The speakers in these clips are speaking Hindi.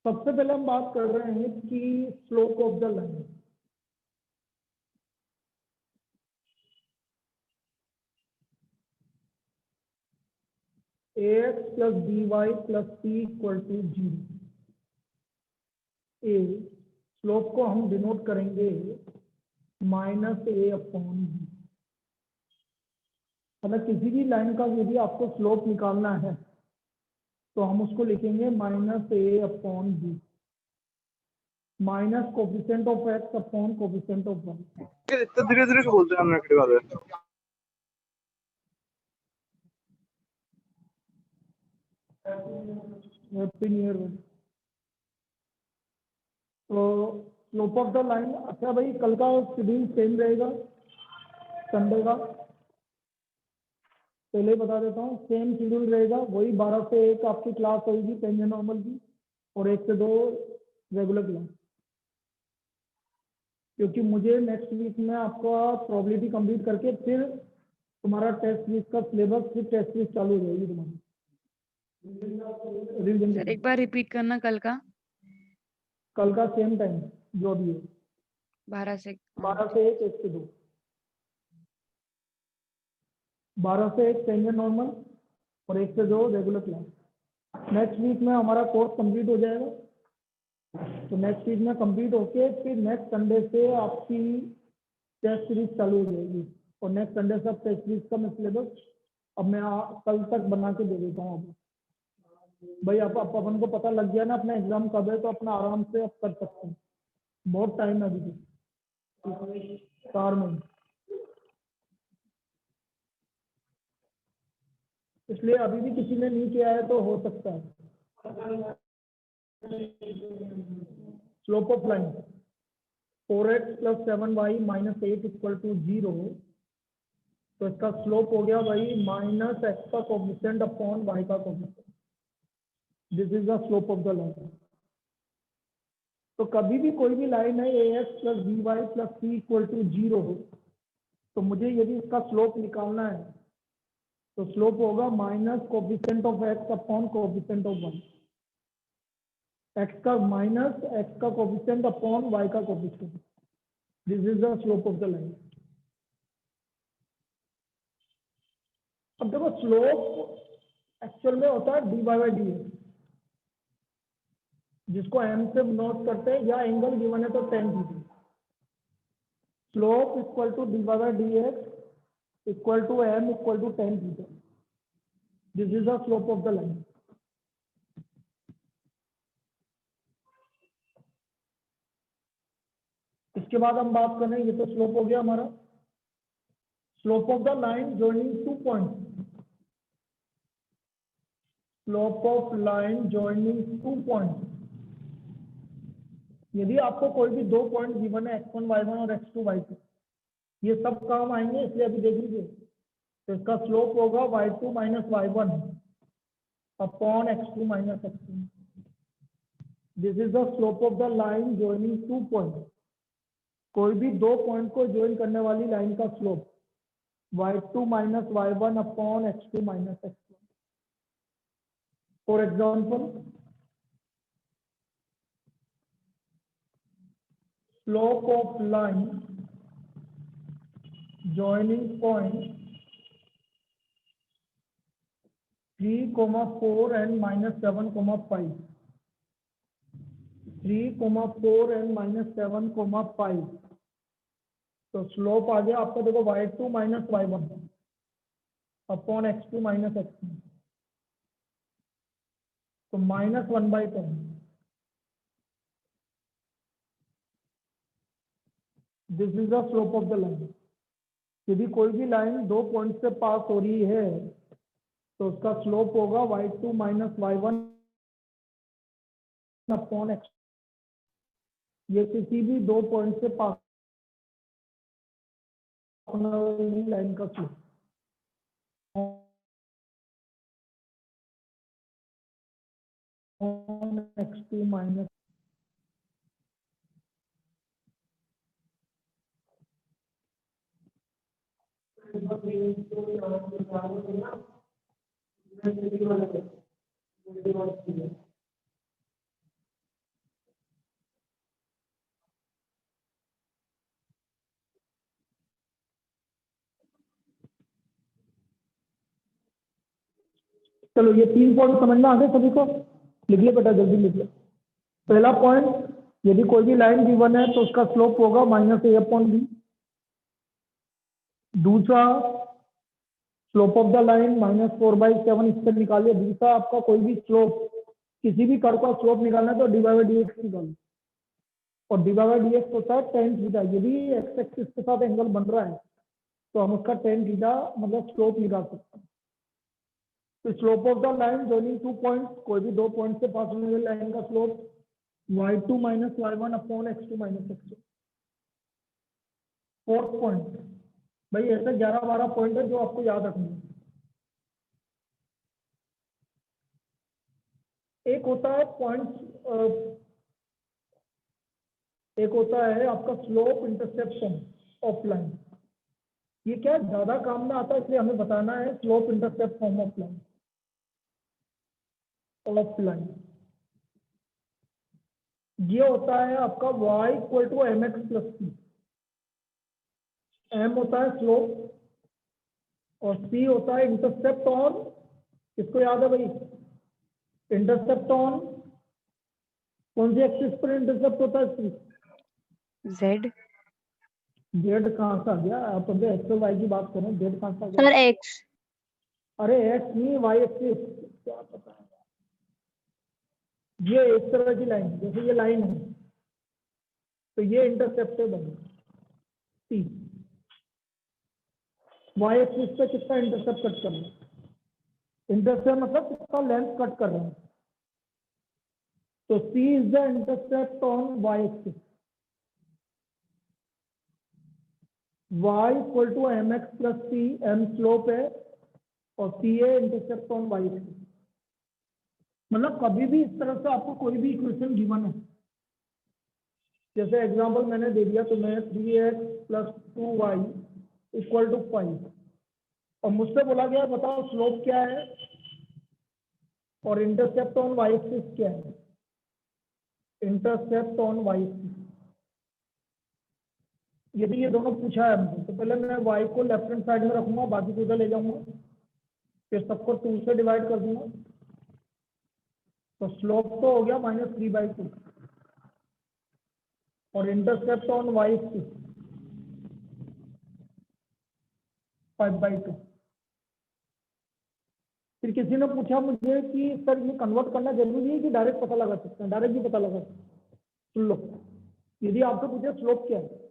सबसे पहले हम बात कर रहे हैं कि slope of the line. ax plus by plus c equal to 0। A slope को हम डिनोट करेंगे माइनस ए अपॉन बी। मतलब किसी भी लाइन का यदि आपको स्लोप निकालना है तो हम उसको लिखेंगे minus a upon b, minus coefficient of x upon coefficient of y. इतना धीरे धीरे बोलते हैं हम नेगेटिव वाले। Happy new year. तो स्लोप ऑफ द लाइन, अच्छा भाई कल का शेड्यूल सेम रहेगा संडे का, पहले ही बता देता हूँ सेम शेड्यूल रहेगा। वही 12 से 1 आपकी क्लास होगी पेंजन नॉर्मल की, और 1 से 2 रेगुलर क्लास। क्योंकि मुझे नेक्स्ट वीक में आपका प्रोबेबिलिटी कंप्लीट करके फिर तुम्हारा टेस्ट वीक का सिलेबस, फिर टेस्ट वीक चालू हो जाएगी तुम्हारी रिवीजन। सर एक बार रिपीट करना कल का सेम टाइम जो भी है 12 से 1, 1 से 2, 12 से 1 पेंजन नॉर्मल और 1 से 2 रेगुलर क्लास। नेक्स्ट वीक में हमारा कोर्स कंप्लीट हो जाएगा। तो नेक्स्ट वीक में कंप्लीट होके फिर नेक्स्ट संडे से आपकी टेस्ट सीरीज चालू हो जाएगी, और नेक्स्ट संडे से टेस्ट सीरीज का मैं सिलेबस अब मैं कल तक बना के दे देता हूँ। अब भाई आप अपन को पता लग गया ना अपना एग्जाम कब है, तो अपना आराम से आप कर सकते हैं। बहुत टाइम है अभी तो 4 महीने, इसलिए अभी भी किसी ने नहीं किया है तो हो सकता है। Slope of line 4x plus 7y minus 8 equal to 0, तो इसका स्लोप हो गया भाई माइनस एक्स का कोफिशिएंट अपॉन वाई का coefficient. This is the slope of the line. तो कभी भी कोई भी लाइन है ax plus by plus c equal to 0 हो, तो मुझे यदि इसका स्लोप निकालना है तो स्लोप होगा minus coefficient of x upon coefficient of y. X का माइनस एक्स का कोफिशिएंट अपॉन वाई का coefficient. This is the slope of the line. अब देखो स्लोप एक्चुअल में होता है d y by d x, जिसको एम से नोट करते हैं, या एंगल गिवन है तो tan theta. Slope equal to d y by d x equal to m equal to tan theta. This is the slope of the line. इसके बाद हम बात करें, ये तो स्लोप हो गया हमारा। Slope of the line joining 2 points. Slope of line joining 2 points. यदि आपको कोई भी 2 पॉइंट गिवन है x1 y1 और x2 y2, ये सब काम आएंगे, इसलिए अभी देख लीजिए। तो इसका स्लोप होगा y2 minus y1 upon x2 minus x2। This is the slope of the line joining 2 point. कोई भी 2 पॉइंट को ज्वाइन करने वाली लाइन का slope y2 minus y1 upon x2 minus x1। For example, slope of line joining point 3, 4 and minus 7, 5. 3, 4 and minus 7, 5. तो स्लोप आ गया आपका, देखो y2 minus y1 upon x2 minus x1, तो minus 1/10। This is the slope of the line. यदि कोई भी लाइन 2 पॉइंट से पास हो रही है तो उसका स्लोप होगा y2 minus y1 upon x। ये किसी भी 2 पॉइंट से पास होने वाली लाइन का स्लोप। x2 माइनस चलो ये 3 पॉइंट समझ में आ गए सभी को? लिख ले बेटा, जल्दी लिख ले। पहला पॉइंट, यदि कोई भी लाइन गिवन है तो उसका स्लोप होगा -a/b। दूसरा, स्लोप ऑफ द लाइन -4/7, इससे निकालिए। दूसरा, आपका कोई भी स्लोप, किसी भी कर्व का स्लोप निकालना है तो dy/dx निकालो, और dy/dx होता है tan थीटा। यदि एक्स एक्सिस के साथ एंगल बन रहा है तो हम उसका tan थीटा मतलब स्लोप निकाल सकते हैं। तो slope of the line joining 2 points, कोई भी 2 पॉइंट से पास होने वाली लाइन का slope y2 - y1 upon x2 - x2। Fourth point, भाई ऐसे 11-12 पॉइंट है जो आपको याद रखने हैं। एक होता है पॉइंट, एक होता है आपका स्लोप इंटरसेप्शन ऑफ लाइन। ये क्या ज्यादा काम में आता है, इसलिए हमें बताना है slope intercept form of line. ये होता है आपका y = mx + c। m होता है स्लोप और c होता है इंटरसेप्ट ऑन, किसको याद है भाई? इंटरसेप्ट ऑन कौन सी एक्सिस पर इंटरसेप्ट होता है? c। Z। जेड कहाँ से आ गया? आप अभी एक्स और वाई की बात करें, जेड कहाँ से आ गया? Sir x. अरे एक्स नहीं, वाई एक्सिस। क्या पता है, ये एक तरह की लाइन, जैसे ये लाइन है तो ये इंटरसेप्टेबल है सी। वाई एक्सिस पे कितना इंटरसेप्ट कट कर रहे हैं? इंटरसेप्ट मतलब कितना लेंथ कट कर रहे हैं। तो C is the intercept on Y axis. y = mx + c, m slope है और c है इंटरसेप्ट ऑन y एक्सिस। मतलब कभी भी इस तरह से आपको कोई भी इक्वेशन गिवन है, जैसे एग्जांपल मैंने दे दिया तुम्हें 3x + 2y = 5, और मुझसे बोला गया बताओ स्लोप क्या है और इंटरसेप्ट ऑन y एक्सिस क्या है। इंटरसेप्ट ऑन y एक्सिस, यदि ये दोनों पूछा है हमको तो पहले मैं y को लेफ्ट हैंड साइड में रखूंगा, बाकी को इधर ले जाऊंगा, फिर सबको 2 से डिवाइड कर दूंगा, तो स्लोप तो हो गया -3/2 और इंटरसेप्ट ऑन y एक्सिस 5/2। फिर किसी ने पूछा मुझे कि सर ये कन्वर्ट करना जरूरी है कि डायरेक्ट पता लगा सकते हैं? डायरेक्ट भी पता लगा सकते हैं। सुन लो, यदि आपसे पूछे स्लोप क्या है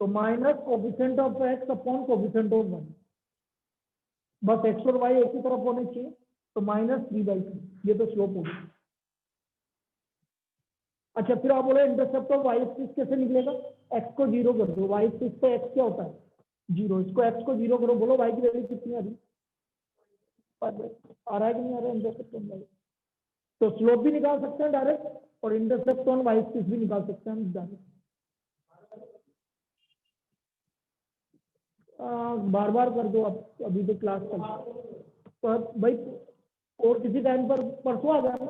तो minus coefficient of x upon coefficient of y, बस x और y एक ही तरफ होने चाहिए, तो -3/2, ये तो स्लोप होगा। अच्छा, फिर आप बोले इंटरसेप्ट ऑफ y एक्सिस कैसे निकलेगा? x को 0 कर दो, y एक्सिस पे x क्या होता है? 0। इसको x को 0 करो, बोलो y की वैल्यू कितनी आ रही? आ रहा है कि नहीं आ रहा है इंटरसेप्ट ऑन y? तो स्लोप भी निकाल सकते हैं डायरेक्ट और इंटरसेप्ट ऑन y एक्सिस भी निकाल सकते हैं हम डायरेक्ट। बार बार कर दो, अब अभी तो क्लास चल रहा है तो भाई, और किसी टाइम पर परसों आ जाना।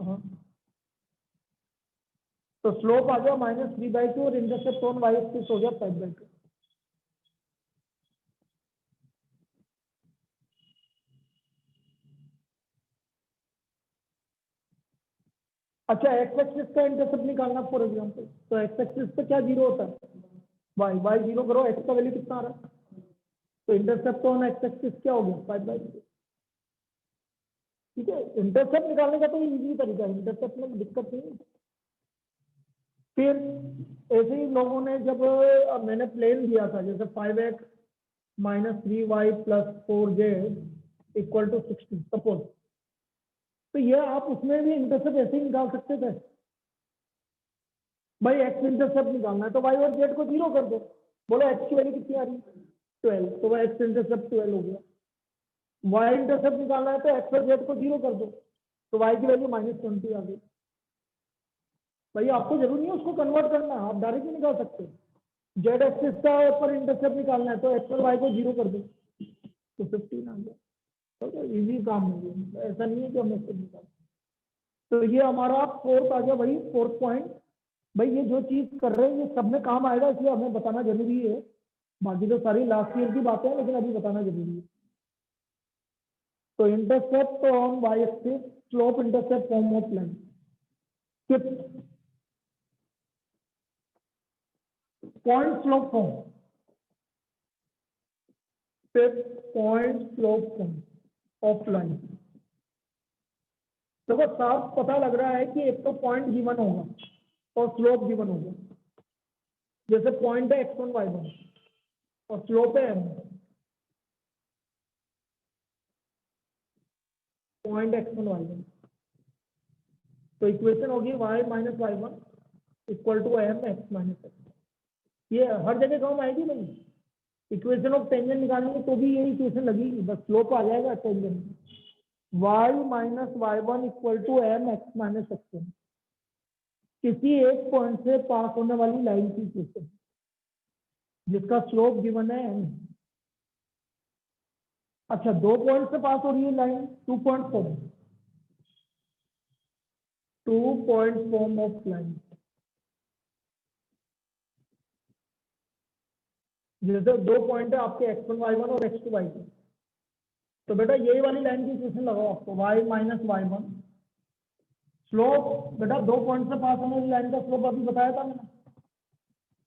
हाँ, तो स्लोप आ गया -3/2 और इंटरसेप्ट ऑन y एक्सिस हो गया 5/2। अच्छा, एक्स एक्सिस का इंटरसेप्ट निकालना फॉर एग्जांपल, तो एक्स एक्सिस पे क्या 0 होता है? y 0 करो, x का वैल्यू कितना आ रहा है? तो इंटरसेप्ट ऑन एक्स एक्सिस क्या हो गया? 5/2। ठीक है, इंटरसेप्ट निकालने का तो इजी तरीका है, इंटरसेप्ट में दिक्कत नहीं है। फिर ऐसे ही लोगों ने जब मैंने प्लेन दिया था, जैसे 5x - 3y + 4z = 60 सपोज, तो ये आप उसमें भी इंटरसेप्ट ऐसे ही निकाल सकते थे। भाई एक्स इंटरसेप्ट निकालना है तो y और z को 0 कर दो, बोलो x की वैल्यू कितनी आ रही है? 12, तो वह एक्स इंटरसेप्ट 12 हो गया। y इंटरसेप्ट निकालना है तो x और z को 0 कर दो, तो y की वैल्यू -20 आ गई। भाई आपको जरूरी नहीं है उसको कन्वर्ट करना, आप डायरेक्ट ही निकाल सकते हो। जेड एक्सिस का पर इंटरसेप्ट निकालना है तो एक्स और वाई को 0 कर दो, तो 15 आ गया। तो इजी काम हो गया, ऐसा नहीं है कि हम इसको निकाल। तो ये हमारा फोर्थ आ गया भाई, फोर्थ पॉइंट। भाई ये जो चीज कर रहे हैं ये सब में काम आएगा, इसलिए हमें बताना जरूरी है। बाकी तो सारी लास्ट ईयर की बातें हैं, लेकिन अभी बताना जरूरी है। तो intercept on Y axis, slope intercept form of line. Fifth, point slope form. Fifth, point slope form of line. देखो साफ पता लग रहा है कि एक तो पॉइंट गिवन होगा और स्लोप गिवन होगा। जैसे पॉइंट है x1 y1 और स्लोप है m, पॉइंट x1 y1, तो इक्वेशन होगी y minus y1 equal to m x minus x। ये हर जगह काम आएगी भाई। इक्वेशन ऑफ टेंजेंट निकालेंगे तो भी यही इक्वेशन लगेगी, बस स्लोप आ जाएगा tangent. y minus y1 equal to m x minus x। किसी एक पॉइंट से पास होने वाली लाइन की इक्वेशन जिसका स्लोप गिवन है m। अच्छा, दो पॉइंट से पास हो रही है line, 2 point form, 2 point form of line. जैसे दो पॉइंट है आपके x1 y1 और x2 y2, तो बेटा यही वाली लाइन की इक्वेशन लगाओ आपको, y माइनस y1 स्लोप। बेटा दो पॉइंट से पास होने वाली लाइन का स्लोप अभी बताया था मैंने,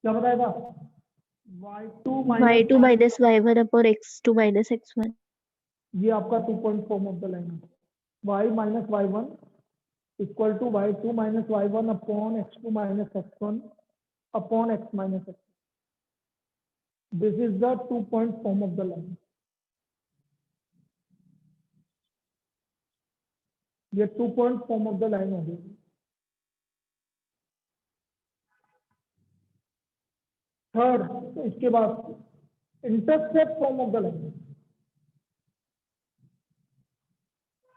क्या बताया था? y2 y2 minus, minus y1 upon x2 minus x1. ये आपका 2 point form of the line है। y minus y1 equal to y2 minus y1 upon x2 minus x1 upon x minus x। This is the 2 point form of the line. ये 2 point form of the line हो गई। थर्ड, इसके बाद intercept form of the line.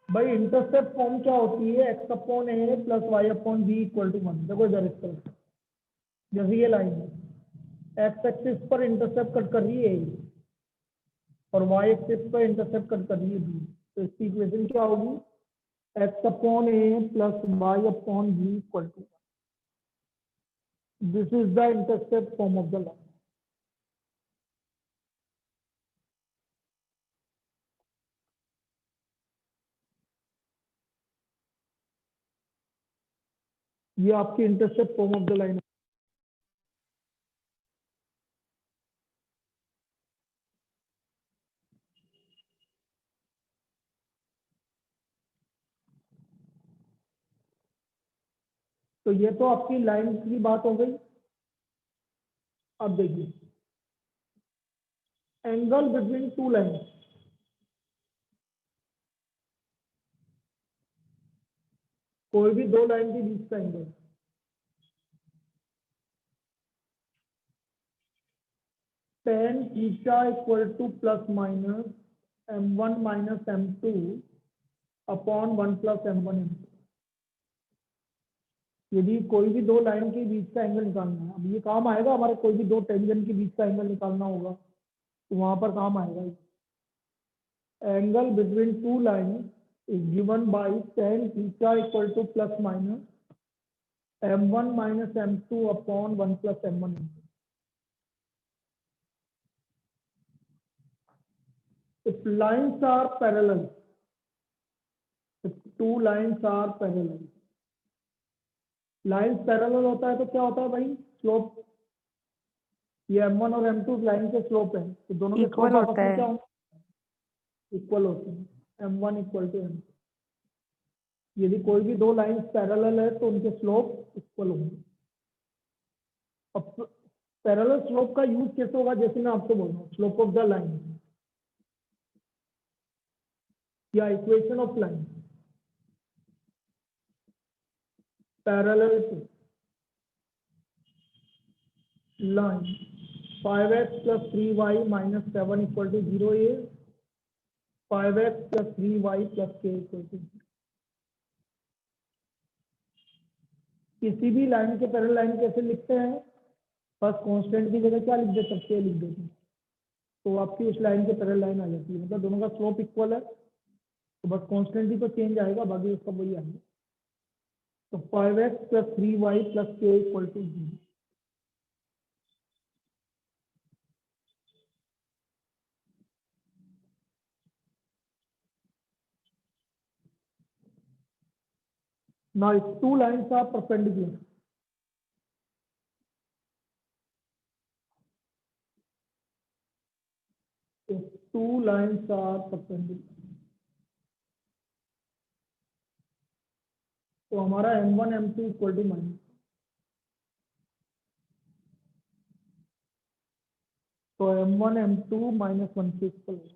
भाई इंटरसेप्ट फॉर्म क्या होती है? x upon a plus y upon b equal to 1। देखो इधर इस तरह, जैसे ये लाइन है, x एक्सिस पर इंटरसेप्ट कट कर रही है A और y एक्सिस पर इंटरसेप्ट कट कर रही है B, तो इसकी इक्वेशन क्या होगी? x upon a plus y upon b equal to 1। This is the intercept form of the line. ये आपकी intercept form of the line है। तो ये तो आपकी लाइन की बात हो गई। अब देखिए, एंगल बिटवीन टू लाइन। कोई भी दो लाइन के बीच का angle, tan theta equal two plus minus m1 minus m2 upon 1 plus m1 m2। यदि कोई भी दो लाइन के बीच का एंगल निकालना है, अब ये काम आएगा हमारे, कोई भी दो टेंजेंट के बीच का एंगल निकालना होगा तो वहां पर काम आएगा। Angle between two line is given by tan theta equal two plus minus m1 minus m2 upon 1 plus m1 m2। If lines are parallel, if two lines are parallel, lines parallel होता है तो क्या होता है भाई? स्लोप, ये m1 और m2 लाइन के स्लोप है, तो दोनों के Equal स्लोप आपस होता में है। क्या होंगे? इक्वल होते हैं। m1 equal to m2। यदि कोई भी दो लाइन्स पैरेलल है तो उनके स्लोप इक्वल होंगे। अब पैरेलल स्लोप का यूज कैसे होगा? जैसे मैं आपको बोल रहा हूँ, स्लोप ऑफ द लाइन या equation of line parallel to line 5x plus 3y minus 7 equal to 0 is 5x plus 3y plus k equal to 0। किसी भी लाइन के पैरेलल लाइन कैसे लिखते हैं? बस कांस्टेंट की जगह क्या लिख देते हैं? k लिख देते हैं, तो आपकी उस लाइन के पैरेलल लाइन आ जाती है। मतलब दोनों का स्लोप इक्वल है, तो बस कांस्टेंट ही तो चेंज आएगा, बाकी उसका वही आएगा। तो 5x plus 3y plus k equal to 0। now if two lines are perpendicular, if two lines are perpendicular, तो हमारा m1 m2 equal to minus, तो m1 m2 माइनस 1 के इक्वल है।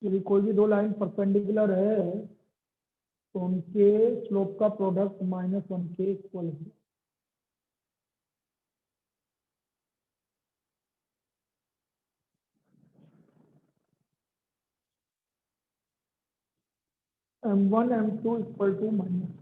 यदि कोई भी दो लाइन परपेंडिकुलर है तो उनके स्लोप का प्रोडक्ट -1 के इक्वल है। m1 m2 equal to minus,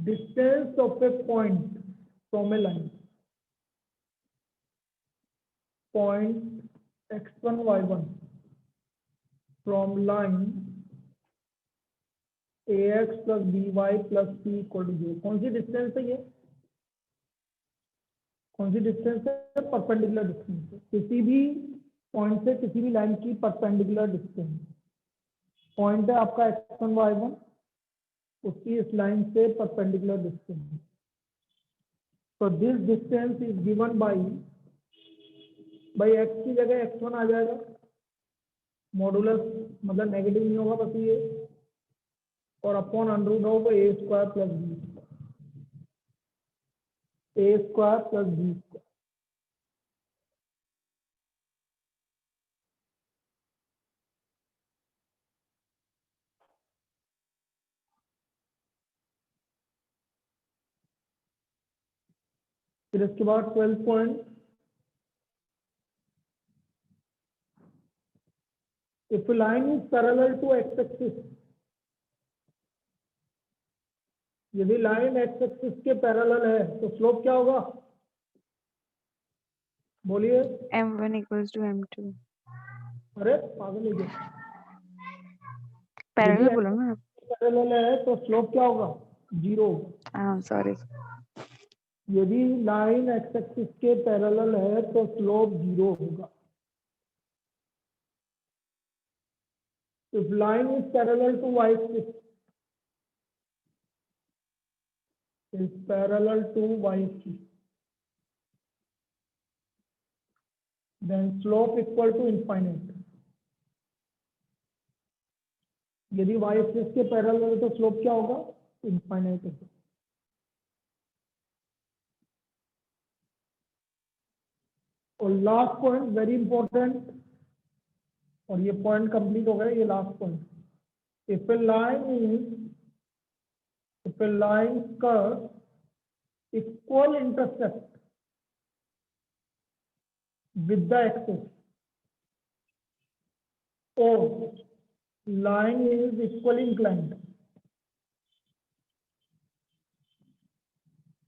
distance of a point from a line, point x1 y1 from line ax plus by plus c equal to 0। कौन सी डिस्टेंस है ये, कौन सी डिस्टेंस है? परपेंडिकुलर डिस्टेंस है, किसी भी पॉइंट से किसी भी लाइन की परपेंडिकुलर डिस्टेंस। पॉइंट है आपका x1 y1, उसकी इस लाइन से परपेंडिकुलर डिस्टेंस। तो this distance is given by x की जगह x1 आ जाएगा, मॉडुलस मतलब नेगेटिव नहीं होगा बस ये, और upon under root of a square plus b, a square plus b square. फिर इसके बाद 12 point, if line is parallel to x axis, यदि लाइन एक्स एक्सिस के पैरेलल है तो स्लोप क्या होगा? बोलिए। m1 equals to m2। अरे पागल है क्या? पैरेलल यदि बोला ना आप? पैरेलल है तो स्लोप क्या होगा? 0। हाँ सॉरी। यदि लाइन एक्स एक्सिस के पैरेलल है तो स्लोप 0 होगा। If line is parallel to y axis, is parallel to y axis, then slope equal to infinite. यदि वाई एक्सिस के पैरेलल है तो स्लोप क्या होगा? इनफाइनाइट होगा। और लास्ट पॉइंट वेरी इंपॉर्टेंट, और ये पॉइंट कंप्लीट हो गया, ये last point. If A line curve equal intercept with the axis, or line is equally inclined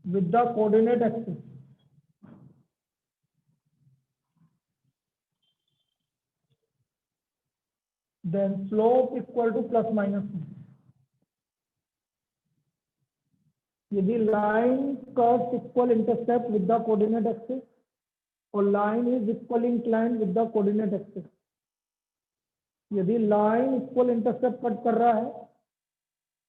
with the coordinate axis, then slope equal to plus minus 1। यदि line curves equal intercept with the coordinate axis और line is equally inclined with the coordinate axis, यदि line equal intercept कट कर रहा है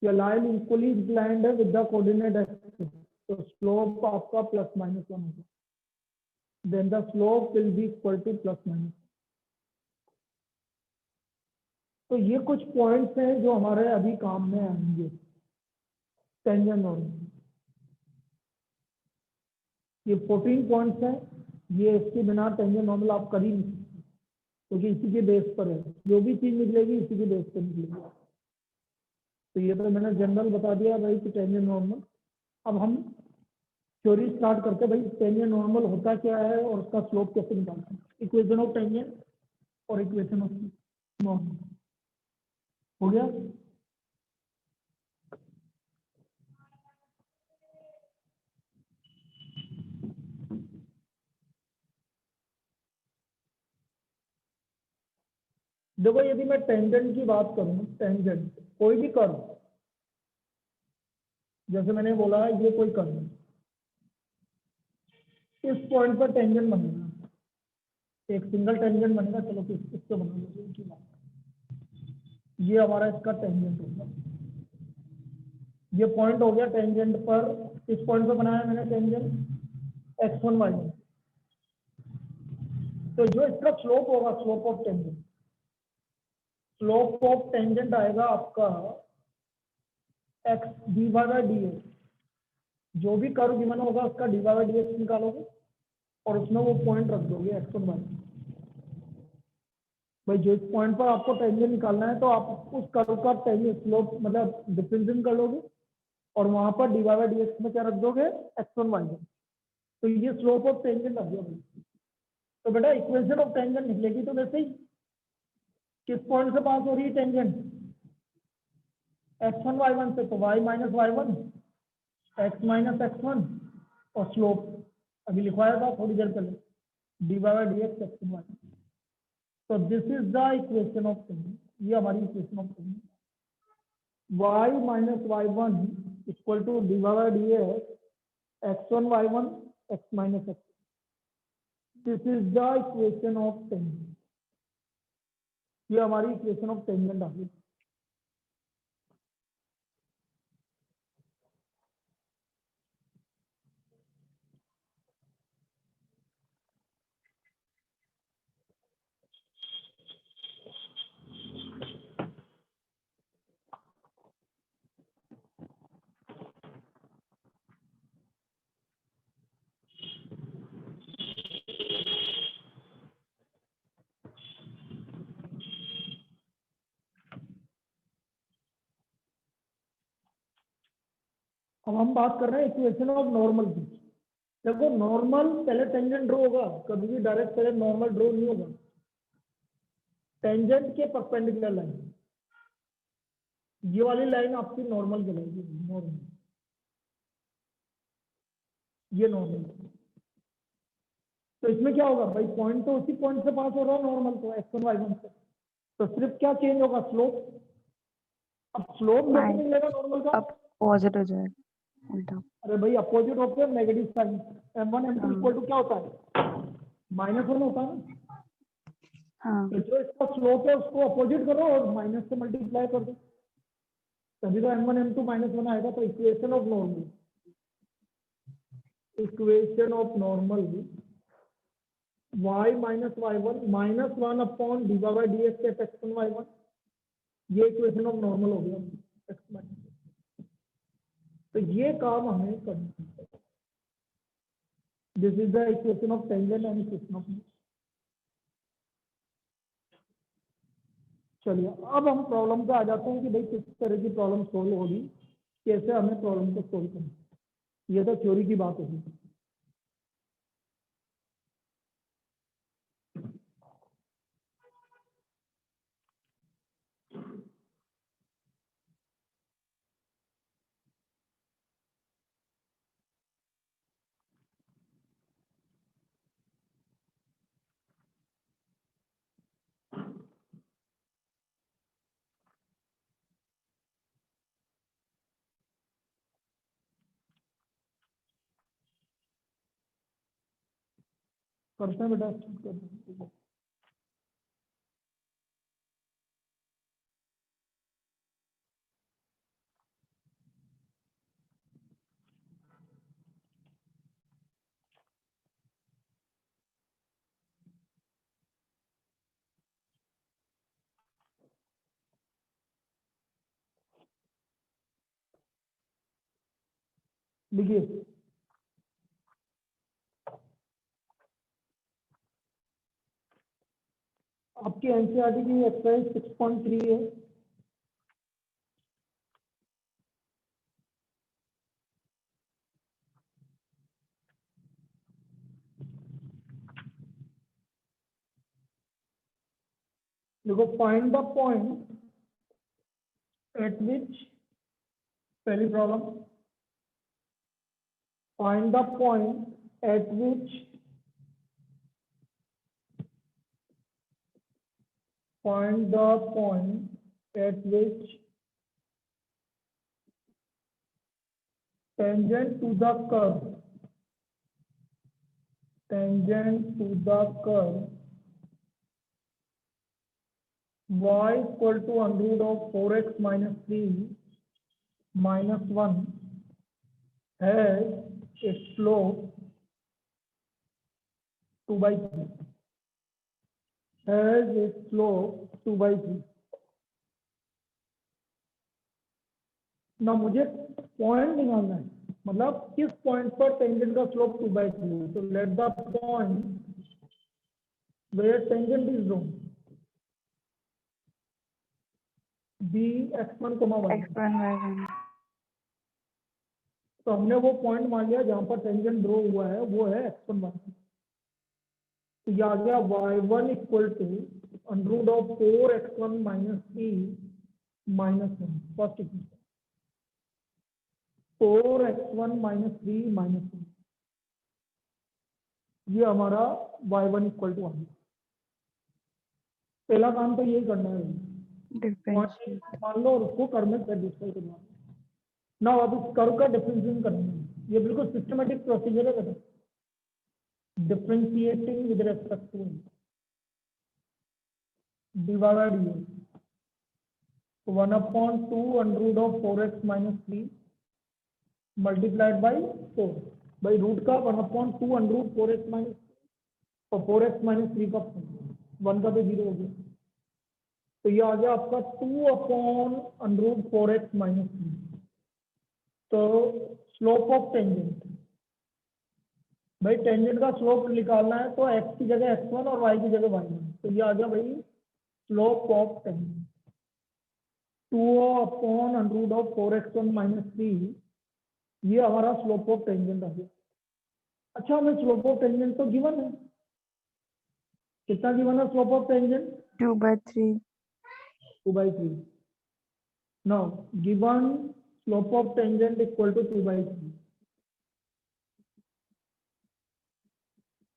या line equally inclined है with the coordinate axis, तो slope आपका plus minus 1 होगा। Then the slope will be equal to plus minus। तो ये कुछ पॉइंट्स हैं जो हमारे अभी काम में आएंगे। टेंजेंट नॉर्मल, ये 14 पॉइंट्स हैं, ये इसके बिना टेंजेंट नॉर्मल आप कर ही नहीं सकते, क्योंकि इसी के बेस पर है, जो भी चीज निकलेगी इसी के बेस पर निकलेगी। तो ये तो मैंने जनरल बता दिया भाई कि टेंजेंट नॉर्मल। अब हम थ्योरी स्टार्ट करते हैं भाई, टेंजेंट नॉर्मल होता क्या है और उसका स्लोप कैसे निकालते हैं। इक्वेशन ऑफ टेंजेंट और इक्वेशन ऑफ नॉर्मल हो गया। देखो यदि मैं टेंजेंट की बात करूं, टेंजेंट कोई भी कर्व, जैसे मैंने बोला ये कोई कर्व, इस पॉइंट पर टेंजेंट बनेगा, एक सिंगल टेंजेंट बनेगा। चलो इससे बना लीजिए, ये हमारा इसका टेंजेंट होगा, ये पॉइंट हो गया टेंजेंट पर। इस पॉइंट पर बनाया मैंने टेंजेंट x1 y1। तो जो इसका स्लोप होगा, slope of tangent, slope of tangent आएगा आपका x dy बाय dx। जो भी कर्व गिवन होगा उसका dy बाय dx निकालोगे और उसमें वो पॉइंट रख दोगे x1 y1। भाई जो इस पॉइंट पर आपको टेंजेंट निकालना है तो आप उस कर्व का टेंजेंट स्लोप मतलब डिफरेंशिएट कर लोगे और वहां पर dy बाय dx में क्या रख दोगे, x1 y1। तो ये स्लोप ऑफ टेंजेंट आ गया भाई। तो बेटा इक्वेशन ऑफ टेंजेंट निकलेगी तो वैसे ही, किस पॉइंट से पास हो रही है टेंजेंट, x1 y1 से, तो y minus y1 x minus x1 और स्लोप अभी लिखवाया था थोड़ी देर पहले, dy by dx x1 y1। तो this is the equation of tangent, ये हमारी equation of tangent, y minus y1 equal to dy by dx x1 y1 x minus x। This is the equation of tangent, ये हमारी इक्वेशन ऑफ टेंजेंट आ गई। अब हम बात कर रहे हैं इक्वेशन ऑफ नॉर्मल की। देखो नॉर्मल पहले टेंजेंट ड्रॉ होगा, कभी भी डायरेक्ट पहले नॉर्मल ड्रॉ नहीं होगा। टेंजेंट के परपेंडिकुलर लाइन, ये वाली लाइन आपकी नॉर्मल कहलाएगी, नॉर्मल, ये नॉर्मल। तो इसमें क्या होगा भाई, पॉइंट तो उसी पॉइंट से पास हो रहा है नॉर्मल को, x1 y1 से, तो सिर्फ क्या चेंज होगा, स्लोप। अब स्लोप जैसे मिलेगा नॉर्मल का, अपोजिट हो जाएगा उल्टा। अरे भाई अपोजिट होते हैं negative sign, m1 m2 equal to क्या होता है, -1 होता है ना। हाँ तो जो इसका स्लोप है उसको अपोजिट करो और माइनस से मल्टीप्लाई कर दो, तभी तो m1 m2 -1 आएगा। तो equation of normal, equation of normal y minus y1 -1 upon dy by dx at x1 y1, ये इक्वेशन ऑफ नॉर्मल हो गया x माइनस। तो ये काम हमें करना है। This is the equation of tangent and equation of. चलिए अब हम प्रॉब्लम पे आ जाते हैं कि भाई किस तरह की प्रॉब्लम सोल्व होगी, कैसे हमें प्रॉब्लम को सोल्व करना है। ये तो थ्योरी की बात होगी। करते हैं बेटा, स्टार्ट करते हैं। देखिए आपकी एनसीईआरटी की एक्सरसाइज 6.3 है। देखो find the point at which, पहली problem, find the point at which find the point at which tangent to the curve y equal to under root of 4x minus 3 minus 1 has its slope 2 by 3 has its slope 2 by 3. ना मुझे पॉइंट निकालना है, मतलब किस पॉइंट पर टेंजेंट का स्लोप 2 by 3 है. तो let the point where tangent is drawn be x1, y. x1 y1 तो हमने वो पॉइंट मान लिया जहां पर टेंजेंट ड्रॉ हुआ है, वो है x1 y1. तो ये आ गया y1 equal to under root of 4x1 minus 3 minus 1. First equation 4x1 minus 3 minus 1, ये हमारा y1 इक्वल टू आ गया. पहला काम तो यही करना है, डिफरेंशिएट मान लो और उसको कर्व में सेटिस्फाई करना है ना. अब इस कर्व का डिफरेंशिएशन करना है. ये बिल्कुल सिस्टमैटिक प्रोसीजर है बेटा, differentiating with respect to divide d 1/2 under root of 4x minus 3 multiplied by 4 by root का 1/2 अंडर रूट 4x माइनस और 4x माइनस 3 का 1 का तो 0 हो गया. तो ये आ गया आपका 2/√4x माइनस 3. तो स्लोप ऑफ टेंजेंट, भाई टेंजेंट का स्लोप निकालना है तो x की जगह x1 और y की जगह y1. तो ये आ गया भाई slope of tangent 2/√4x1 minus 3. ये हमारा स्लोप ऑफ टेंजेंट आ गया. अच्छा, हमें स्लोप ऑफ टेंजेंट तो गिवन है. कितना गिवन है slope of tangent? 2 by 3 2 by 3. Now, given slope of tangent equal to 2 by 3.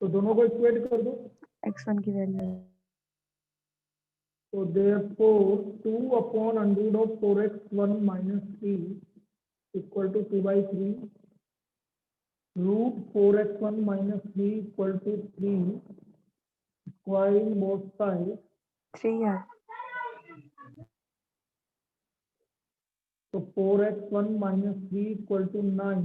तो दोनों को इक्वेट कर दो. x1 की वैल्यू तो therefore 2/√4x1 minus 3 equal to 2 by 3. Root 4x1 minus 3 equal to 3. Squaring both sides. 3 है. तो 4x1 minus 3 equal to 9.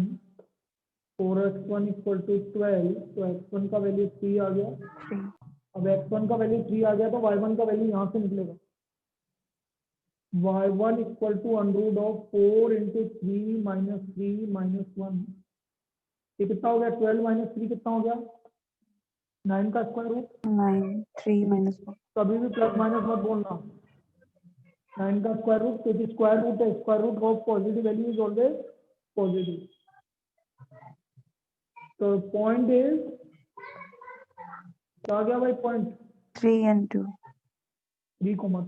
4x1 equal to 12. तो x1 का वैल्यू 3 आ गया. 3 अब x1 का वैल्यू 3 आ गया तो y1 का वैल्यू यहाँ से निकलेगा. y1 equal to under root of 4 into 3 minus 3 minus 1. ये कितना हो गया? 12 माइनस 3 कितना हो गया? 9 का स्क्वायर रूट. 9 3 minus 1 कभी भी प्लस माइनस मत बोलना. 9 का स्क्वायर रूट, क्योंकि स्क्वायर रूट है, square root of positive value is always positive. तो पॉइंट इज क्या आ गया भाई? पॉइंट 3 and 2 3 को मत.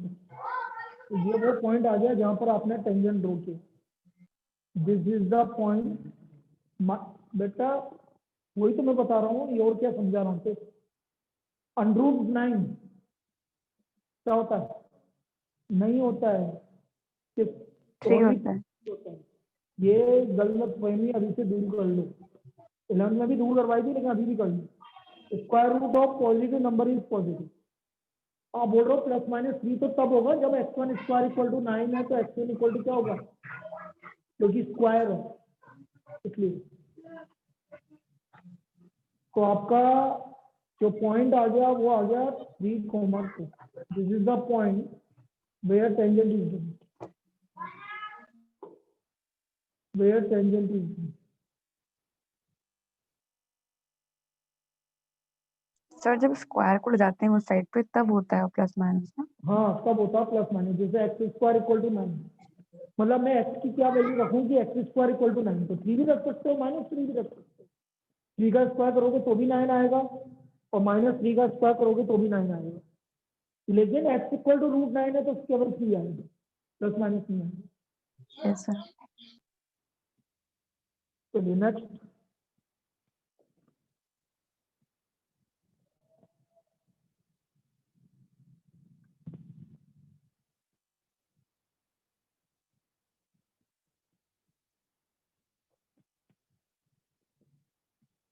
तो ये वो पॉइंट आ गया जहां पर आपने टेंजेंट ड्रॉ किया. This is the point. बेटा वही तो मैं बता रहा हूँ, ये और क्या समझा रहा हूँ. अंडर रूट 9 क्या होता है? नहीं होता है, सिर्फ 3 होता है. होता है. ये गलत फहमी अभी से दूर कर लो. 11 में भी दूर करवाई थी, लेकिन अभी भी कर लो. Square root of positive number is positive. आप बोल रहे हो प्लस माइनस 3 तो तब होगा जब x1 स्क्वायर इक्वल टू 9 है, तो x1 इक्वल टू क्या होगा? क्योंकि स्क्वायर है इसलिए. तो आपका जो पॉइंट आ गया वो आ गया 3,2. This is the point where tangent is given. Where tangent is given. Sir जब स्क्वायर को ले जाते हैं उस साइड पे तब होता है प्लस माइनस ना. हाँ, तब होता है प्लस माइनस. जैसे एक्स स्क्वायर इक्वल टू 9, मतलब मैं एक्स की क्या वैल्यू रखूँ कि एक्स स्क्वायर इक्वल टू 9, तो 3 भी रख सकते हो, माइनस 3 भी रख सकते हो. 3 का स्क्वायर करोगे तो भी 9 आएगा, और माइनस 3 का स्क्वायर करोगे तो भी 9 आएगा. लेकिन एक्स इक्वल टू रूट 9 है तो केवल 3 आएगा, प्लस माइनस नहीं आएगा. Yes sir. तो नेक्स्ट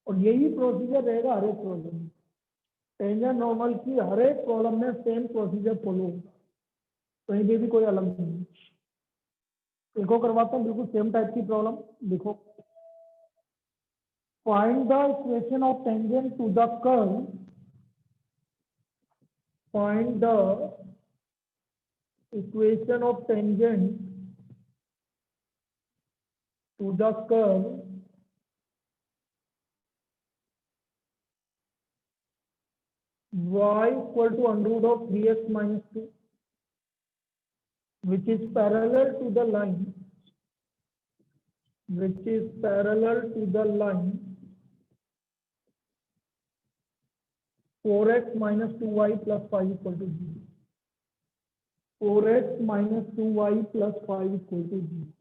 और यही प्रोसीजर रहेगा हर एक प्रॉब्लम में। टेंजेंट नॉर्मल की हर एक प्रॉब्लम में सेम प्रोसीजर फॉलो होगा, कहीं पे भी कोई अलग नहीं है। देखो करवाता हूँ बिल्कुल सेम टाइप की प्रॉब्लम। देखो, find the equation of tangent to the curve, find the equation of tangent to the curve y equal to under root of 3x minus 2, which is parallel to the line, which is parallel to the line 4x minus 2y plus 5 equal to 0. 4x minus 2y plus 5 equal to 0.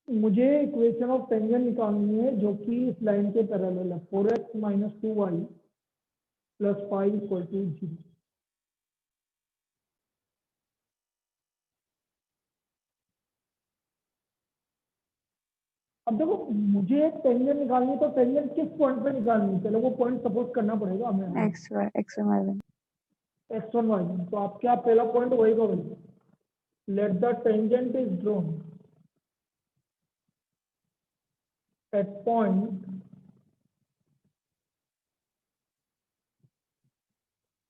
मुझे इक्वेशन ऑफ टेंजेंट निकालनी है जो कि इस लाइन के पैरेलल है। 4x minus 2y plus 5 equal to 0. अब देखो, मुझे एक टेंजेंट निकालनी है, तो टेंजेंट किस पॉइंट पे निकालनी है? चलो वो पॉइंट सपोज करना पड़ेगा हमें, x1 y1। x1 y1। तो आप क्या पहला पॉइंट वही का वही, let the tangent is drawn at point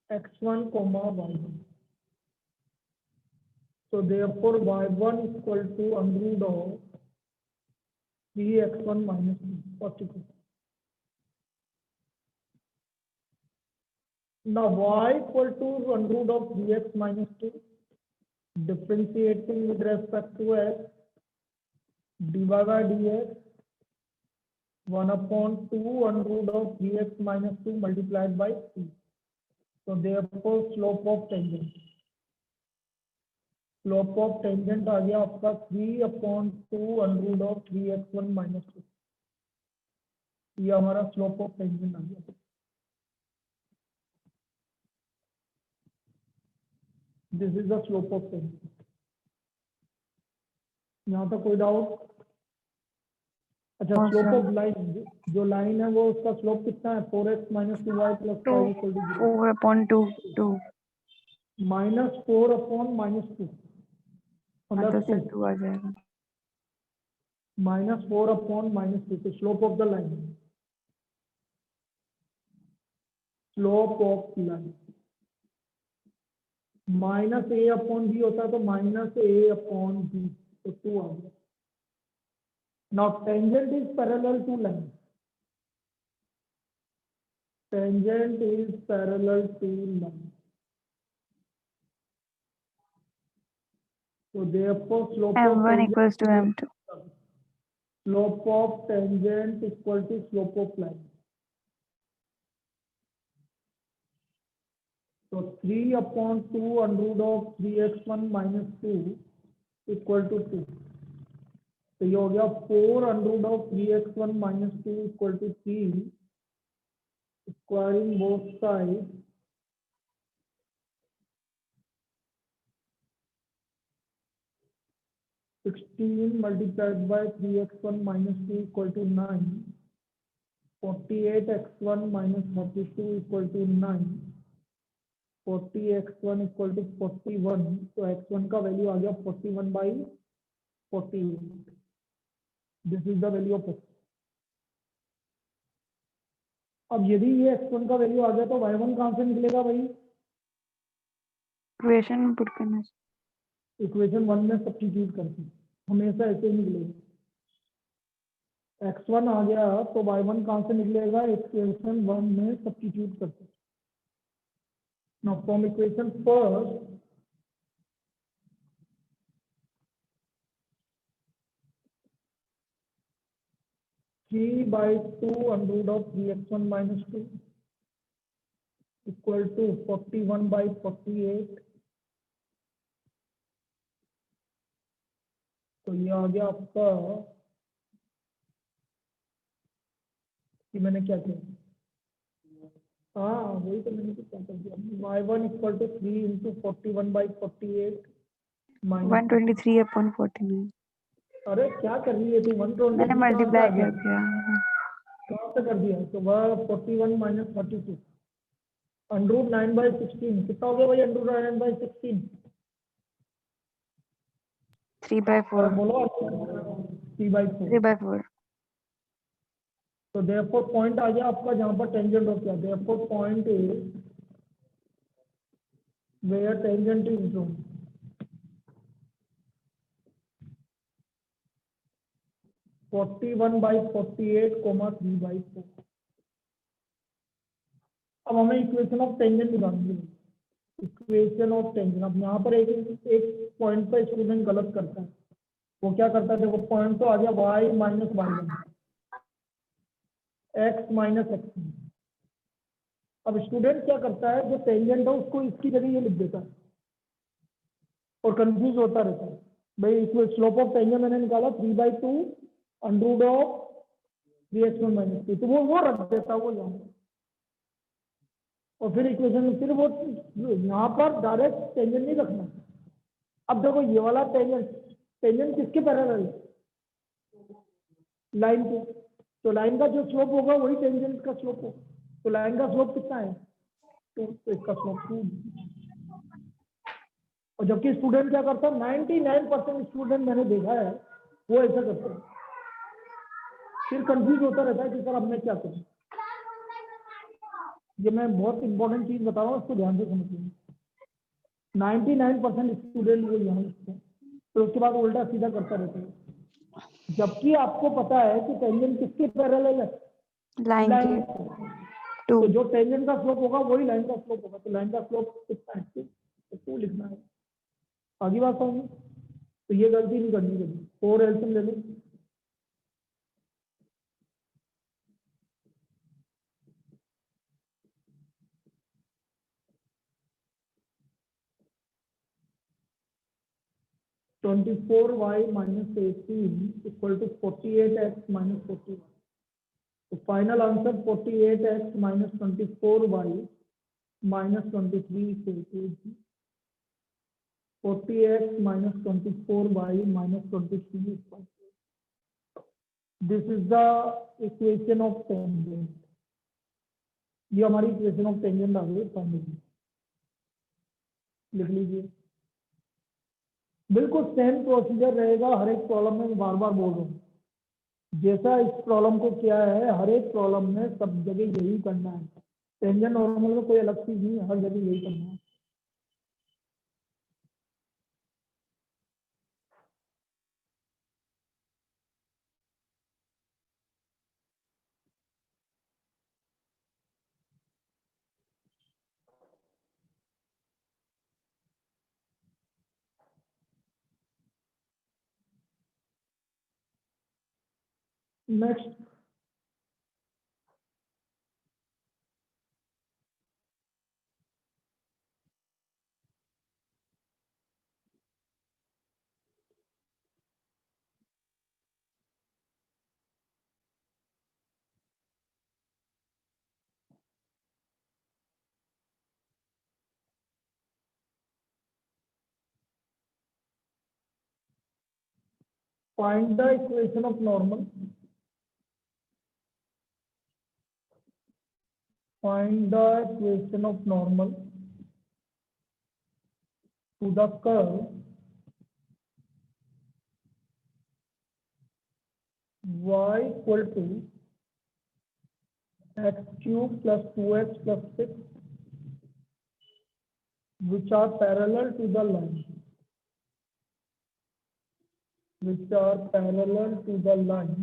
x1 comma y1. So therefore y1 equal to under root of 3x1 minus 2, 42. Now y equal to under root of 3x minus 2, differentiating with respect to x, dy by dx 1 upon 2 under root of 3x minus 2 multiplied by 3. So therefore slope of tangent, slope of tangent आ गया आपका 3 upon 2 under root of 3x1 minus 2. ये हमारा slope of tangent आ गया। This is the slope of tangent. यहाँ तक कोई डाउट? अच्छा, हाँ, स्लोप सर। ऑफ लाइन, जो लाइन है वो उसका स्लोप कितना है? 4x minus 2y plus 5 equal to 0. 4/2 minus 4 upon minus 2 हाँ, तो मतलब सर 2 2 आ जाएगा। minus 4 upon minus 2, तो slope of the line, slope of line minus a upon b होता है, तो माइनस ए अपॉन बी, तो 2 आ गया। Now tangent is parallel to line, tangent is parallel to line, so therefore slope of m1 equals to tangent, m2। slope of tangent equal to slope of line. So 3 upon 2 under root of 3x1 minus 2 equal to 2. तो ये हो गया 4 under root of 3x1 minus 2 equal to 3, squaring both sides, 16 multiplied by 3x1 minus 2 equal to 9, 48x1 minus 32 equal to 9, 40x1 equal to 41, तो x1 का वैल्यू आ गया 41 by 48. This is the value of x. अब यदि ये x1 का वैल्यू आ गया तो y1 कहाँ से निकलेगा भाई? इक्वेशन में पुट करना है। इक्वेशन 1 में सब्स्टिट्यूट करके हमेशा ऐसे ही निकलेगा। x1 आ गया तो y1 कहाँ से निकलेगा? इक्वेशन 1 में सब्स्टिट्यूट करके। Now from equation first, three by 2 under root of 3x1 minus 2 equal to 41 by 48. तो ये आ गया आपका, कि मैंने क्या किया? हाँ वही तो मैंने क्या कर दिया, y1 equal to 3 into 41 by 48 minus 123/49। अरे क्या कर रही है तू? मैंने 120 कहाँ से आ मल्टीप्लाई गया? कर दिया। कहाँ से कर दिया? तो वह 41 माइनस 32 अंडरूट 9/16 कितना हो गया भाई? अंडरूट 9/16 3/4 बोलो 3/4। 3/4 तो देयरफॉर पॉइंट आ गया आपका जहां पर टेंजेंट होता है। Therefore point is where tangent is drawn. (41/48, 3/4) अब हमें इक्वेशन ऑफ टेंजेंट निकालनी है। Equation of tangent. अब यहाँ पर एक पॉइंट पर स्टूडेंट गलत करता है। वो क्या करता है? देखो पॉइंट तो आ गया y minus y1 x minus x। अब स्टूडेंट क्या करता है? जो टेंजेंट है उसको इसकी जगह ये लिख देता है और कंफ्यूज होता रहता है। भाई इसमें स्लोप ऑफ टेंजेंट मैंने निकाला 3/2 अंडरूट ऑफ 3x1 माइनस 2, तो वो रख देता है वो यहाँ। और फिर इक्वेशन में फिर वो यहाँ पर डायरेक्ट टेंजेंट नहीं रखना। अब देखो ये वाला टेंजेंट किसके पैरेलल है? लाइन के। तो लाइन का जो स्लोप होगा वही टेंजेंट का स्लोप होगा। तो लाइन का स्लोप कितना है? 2, तो इसका स्लोप 2। और जबकि स्टूडेंट क्या करता है? 99% स्टूडेंट मैंने देखा है वो ऐसा करते हैं, फिर कंफ्यूज होता रहता है कि सर अब मैं क्या करूं। ये मैं बहुत इंपॉर्टेंट चीज बता रहा हूँ, इसको ध्यान से समझिए। 99% स्टूडेंट वो यहाँ लिखते हैं, तो उसके बाद उल्टा सीधा करता रहता है। जबकि आपको पता है कि टेंजेंट किसके पैरेलल है? लाइन लाइन के के। 2 तो जो टेंजेंट का स्लोप होगा वही लाइन का स्लोप होगा। तो लाइन का स्लोप कितना है? 2 लिखना है। आगे बात समझ। तो ये गलती नहीं करनी कभी। 4 एल्सियम ले लो। (24y minus 18 equal to 48x minus 41). तो final answer 48x minus 24y minus 23 equal to 40x minus 24y minus 23 equal to। This is the equation of tangent। ये हमारी इक्वेशन ऑफ टेंजेंट आ गई फाइनली। लिख लीजिए। बिल्कुल सेम प्रोसीजर रहेगा हर एक प्रॉब्लम में। बार बार बोल रहा हूँ, जैसा इस प्रॉब्लम को किया है हर एक प्रॉब्लम में सब जगह यही करना है। टेंजेंट नॉर्मल में कोई अलग चीज नहीं है, हर जगह यही करना है। Next find the equation of normal. Find the equation of normal to the curve y equal to x cube plus 2x plus 6 which are parallel to the line, which are parallel to the line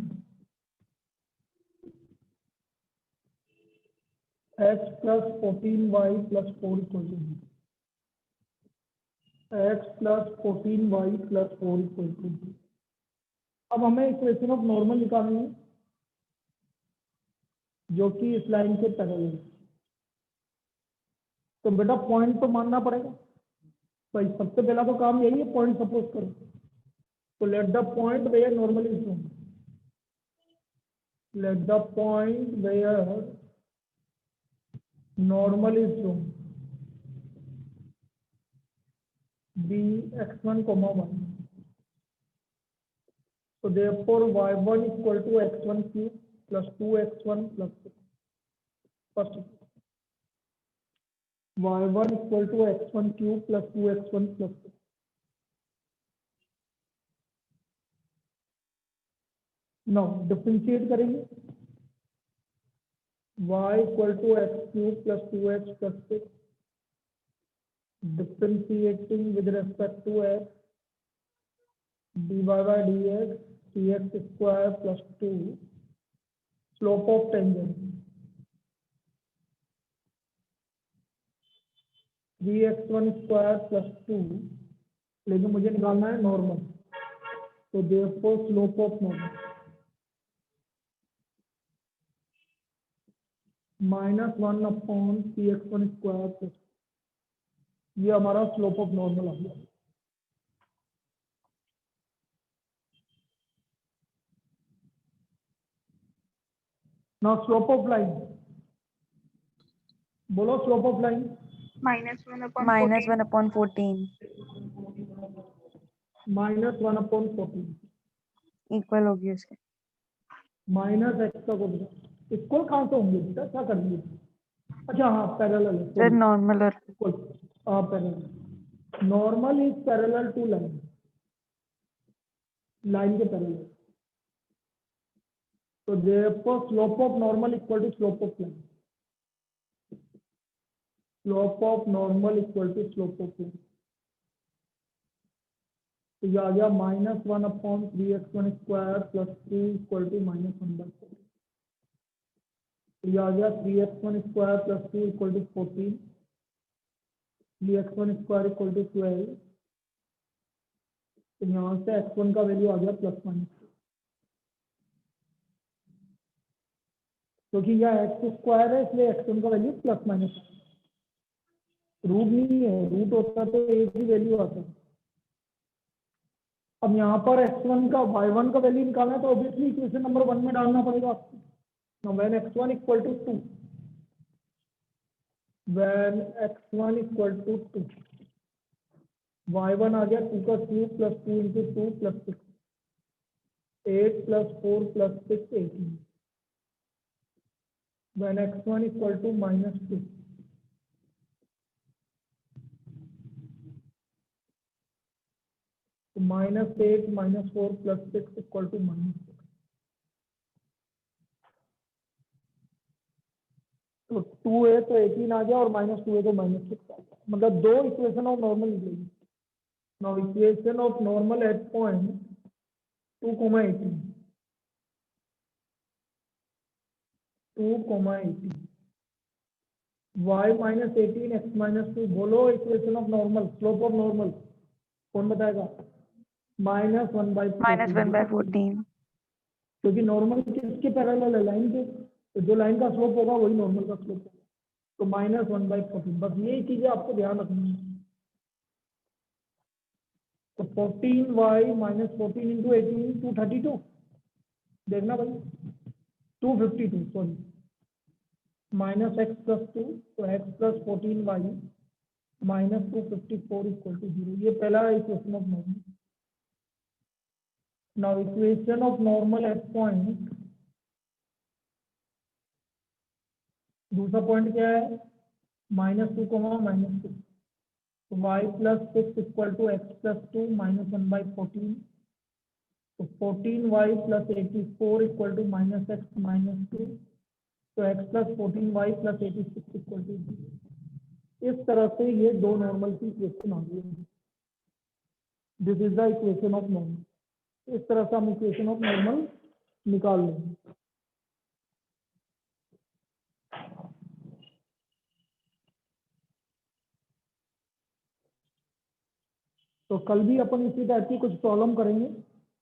x plus 14y plus 4 equal to 0। x plus 14y plus 4 equal to 0। अब हमें इक्वेशन ऑफ नॉर्मल निकालनी है जो कि इस लाइन के पैरेलल है। तो बेटा पॉइंट तो मानना पड़ेगा भाई। सबसे पहला तो काम यही है, पॉइंट सपोज करो। तो let the point where normal is drawn. Let the point where normal is drawn be x1, y। So therefore y1 equal to x1 cube plus 2x1 plus 6 first y1 equal to x1 cube plus 2x1 plus 6 now differentiate करेंगे y equal to x cube plus 2x plus 6 differentiating with respect to x dy by dx dx square plus 2 slope of tangent 3x1 square plus 2 लेकिन मुझे निकालना है नॉर्मल तो therefore slope of normal -1 upon 3x1 square plus ये हमारा स्लोप ऑफ नॉर्मल आ गया नाउ स्लोप ऑफ लाइन बोलो slope of line -1 upon minus 14. 1 upon 14 -1 upon 14 equal होगी उसके माइनस एक्स का कोड इक्वल कहाँ से होंगे बेटा क्या करेंगे अच्छा हाँ पैरेलल है फिर नॉर्मल और इक्वल हाँ parallel normal is parallel to line line के पैरेलल तो therefore slope of normal equal to slope of line slope of normal equal to slope of line तो ये आ गया -1 upon 3x1 square plus 2 equal to -1/4 तो ये आ गया 3x1 square plus 2 equal to 14 3x1 square equal to 12 तो यहाँ से x1 का वैल्यू आ गया +-, क्योंकि यह x स्क्वायर है इसलिए x1 का वैल्यू +-, रूट नहीं है रूट होता तो एक ही वैल्यू आता है अब यहाँ पर x1 का y1 का वैल्यू निकालना है तो ऑब्वियसली इक्वेशन नंबर 1 में डालना पड़ेगा आपको when x1 equal to 2 when x1 equal to 2 y1 आ गया 2 का cube plus 2 into 2 plus 6 8 plus 4 plus 6 18 when x1 equal to -2 तो -8 -4 प्लस 6 इक्वल टू -6 तो 2 है तो 18 आ गया और -2 है तो -6 आ गया मतलब दो इक्वेशन ऑफ नॉर्मल निकलेगी now equation of normal at point 2,18 2,18 y -18 x -2 बोलो equation of normal slope of normal कौन बताएगा -1/14 क्योंकि नॉर्मल किसके पैरेलल है लाइन के तो जो लाइन का स्लोप होगा वही नॉर्मल का स्लोप होगा तो -1/14 बस यही चीजें आपको ध्यान रखनी है तो 14y -14 इंटू 18 232 देखना भाई 252 सॉरी -x + 2 तो x + 14y -254 इक्वल टू 0 ये पहला equation of normal now equation of normal at point दूसरा पॉइंट क्या है -2, -6 तो y + 6 इक्वल टू x + 2 -1/14 तो 14y + 84 इक्वल टू -x -2 तो x + 14y + 86 इक्वल टू 0 इस तरह से ये दो नॉर्मल की इक्वेशन आ गई है this is the equation of normal इस तरह से हम इक्वेशन ऑफ नॉर्मल निकाल लेंगे तो कल भी अपन इसी टाइप की कुछ प्रॉब्लम करेंगे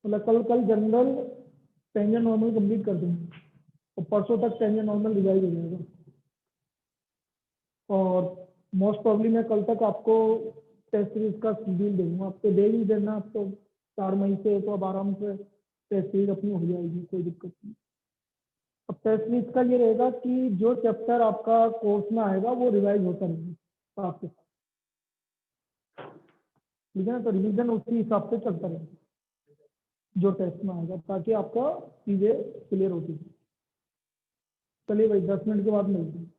मतलब कल जनरल टेंजेंट नॉर्मल कंप्लीट कर देंगे और परसों तक टेंजेंट नॉर्मल रिवाइज हो जाएगा और मोस्ट प्रॉब्ली मैं कल तक आपको टेस्ट सीरीज का शेड्यूल दूंगा आपको दे ही देना आपको 4 मई से तो अब आराम से टेस्ट सीरीज अपनी हो जाएगी कोई दिक्कत नहीं अब टेस्ट सीरीज का ये रहेगा कि जो चैप्टर आपका कोर्स में आएगा वो रिवाइज होता रहेगा आपके साथ ठीक है ना तो रिवीजन उसी हिसाब से चलता रहेगा जो टेस्ट में आएगा ताकि आपका चीज़ें क्लियर होती है चलिए भाई 10 मिनट के बाद मिलते हैं।